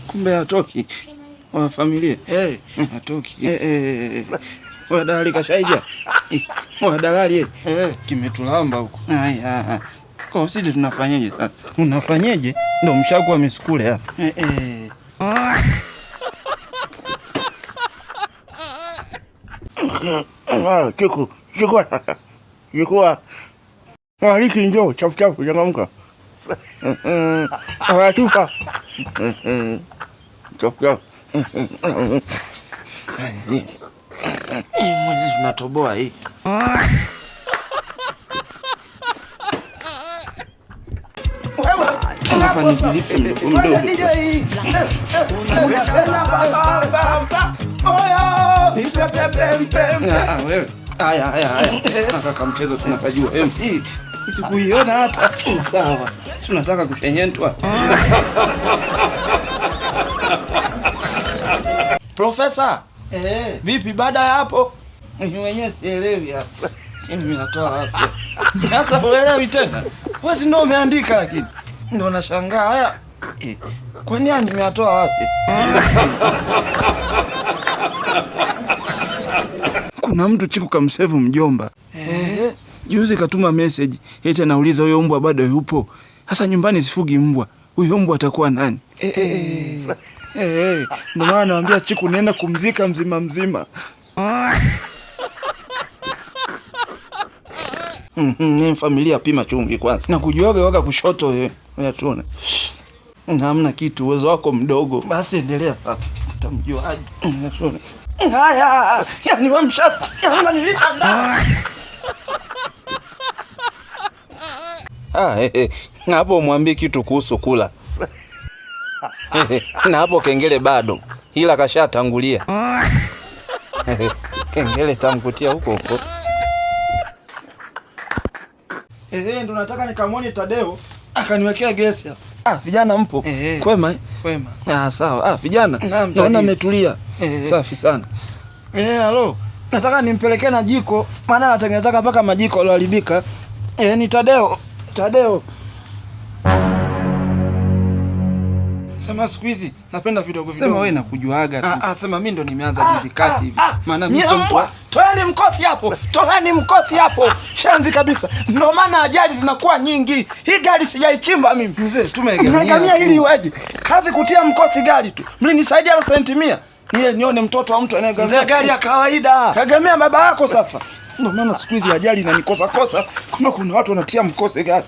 Kumbe hatoki. Wa familia. Hatoki. Wa dalali kashaija. Wa dalali kimetulamba huko. Haya. Kwa sisi tunafanyaje sasa? Unafanyaje? Ndio mshakuwa miskule hapa. Chukua. Waliki njoo, chafu changamka. Chupa. Chafu. Mwezi tunatoboa hii. Haya. Kaka mchezo tunapajua. Sikuiona hata. Sawa. Si unataka kushenyentwa. Profesa. Vipi baada ya hapo? Mwenyewe sielewi hapa. Mimi natoa wapi? Sasa uelewi tena. Wewe ndio umeandika lakini. Ndio nashangaa haya. Kwa nini nimetoa wapi? Kuna mtu Chiku kamsave mjomba. Juzi katuma message eti anauliza huyo mbwa bado yupo. Sasa nyumbani sifugi mbwa. Huyo mbwa atakuwa nani? Ndio maana naambia Chiku nenda kumzika mzima. Ni familia pima chumvi kwanza. Na kujuaga waka kushoto wewe. Wewe tuone. Hamna kitu, uwezo wako mdogo. Basi endelea sasa. Utamjuaje? Tuone. Haya, yani wamshasa. Yana nilipa ndani. Hapo mwambie kitu kuhusu kula. Na hapo kengele bado. Ila kashatangulia. Kengele tamkutia huko. Ndio nataka nikamwone Tadeo akaniwekea gesi hapa. Vijana mpo? Kwema? Kwema. Sawa. Vijana. Naona umetulia. Safi sana. Halo. Nataka nimpelekee na jiko, maana anatengeneza mpaka majiko yaliyoharibika. Ni Tadeo. Sema siku hizi napenda vidogo. Sema wewe nakujuaga tu. Sema mimi ndo nimeanza juzi kati hivi. Maana mimi sio mtu. Toeni mkosi hapo. Shanzi kabisa. Ndio maana ajali zinakuwa nyingi. Hii gari sijaichimba mimi. Mzee tumeegemea ili iweje? Kazi kutia mkosi gari tu. Mlinisaidia na senti 100. Nione mtoto wa mtu anayegamia gari ya kawaida. Kagamia baba yako sasa. Ndio maana siku hizi ajali inanikosa. Kuna watu wanatia mkosi gari.